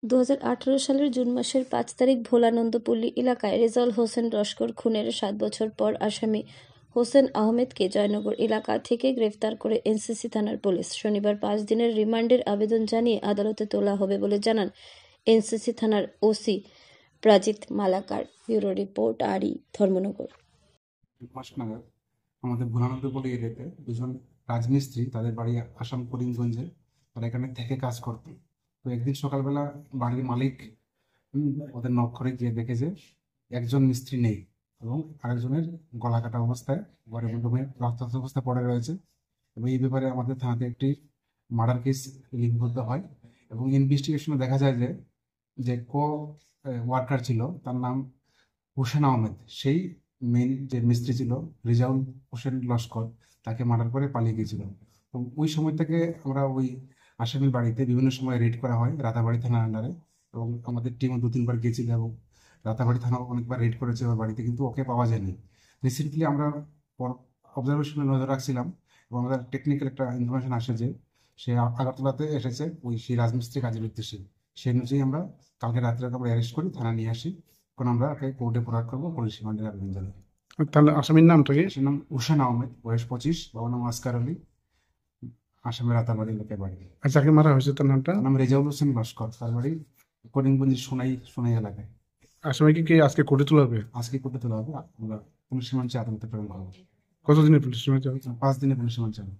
2018 সালের জুন মাসের 5 তারিখ ভোলানন্দপল্লী এলাকায় রেজাউল হোসেন লস্কর খুনের 7 বছর পর আসামি হোসেন আহমেদকে জয়নগর এলাকা থেকে গ্রেফতার করে এনসিসি থানার পুলিশ। শনিবার 5 দিনের রিমান্ডের আবেদন জানিয়ে আদালতে তোলা হবে বলে জানান এনসিসি থানার OC Prajit Malakar. Bureau report, আরই, ধর্মনগর। মাস নাগাদ আমাদের ভোলানন্দপল্লী এরিয়াতে দুজন রাজমিস্ত্রি, তাদের বাড়ি আসাম করিমগঞ্জে, তারা এখানে থেকে কাজ করতো। তো একদিন সকালবেলা বাড়ির মালিক ওদের নক করে গিয়ে দেখে যে একজন মিস্ত্রি নেই এবং আরেকজনের গলা কাটা অবস্থায় ঘরের রুমে রক্তাক্ত অবস্থায় পড়ে রয়েছে। এবং এই ব্যাপারে আমাদের থানাতে একটি মার্ডার কেস লিপিবদ্ধ হয় এবং ইনভেস্টিগেশনে দেখা যায় যে যে ওয়ার্কার ছিল তার নাম হোসেন আহমেদ, সেই মেইন যে মিস্ত্রি ছিল রেজাউল হোসেন লস্কর, তাকে মার্ডার করে পালিয়ে গিয়েছিল। তো ওই সময় থেকে আমরা ওই আসামির বাড়িতে বিভিন্ন সময় রেড করা হয় রাতাবাড়ি থানার আন্ডারে, এবং আমাদের টিমও 2-3 বার গিয়েছিল এবং রাতাবাড়ি থানা অনেকবার রেড করেছে ওর বাড়িতে, কিন্তু ওকে পাওয়া যায়নি। রিসেন্টলি আমরা অবজারভেশনে নজর রাখছিলাম এবং আমাদের টেকনিক্যাল একটা ইনফরমেশন আসে যে সে আগরতলাতে এসেছে সেই রাজমিস্ত্রি কাজের উদ্দেশ্যে। সেই অনুযায়ী আমরা কালকে রাত্রে আমরা অ্যারেস্ট করি, থানা নিয়ে আসি। এখন আমরা ওকে কোর্টে ফরওয়ার্ড করবো, পুলিশ রিমান্ডের আবেদন জানাবো। তাহলে আসামির নামটা কি? নাম হোসেন আহমেদ, বয়স 25, বাবার নাম আসকার আলী, আসামের রাতাবাড়ি এলাকায় বাড়ি। আর যাকে মারা হয়েছে তার নামটা? নাম রেজাউল হোসেন লস্কর, তার বাড়ি করিমগঞ্জের সোনাই এলাকায়। আসামিকে কি আজকে কোর্টে তোলা হবে? আজকে কোর্টে তোলা হবে, আমরা পুলিশ রিমান্ডে আদালতে প্রেরণ করবো। কতদিনের পুলিশ রিমান্ড? 5 দিনে পুলিশ রিমান্ড চাবো।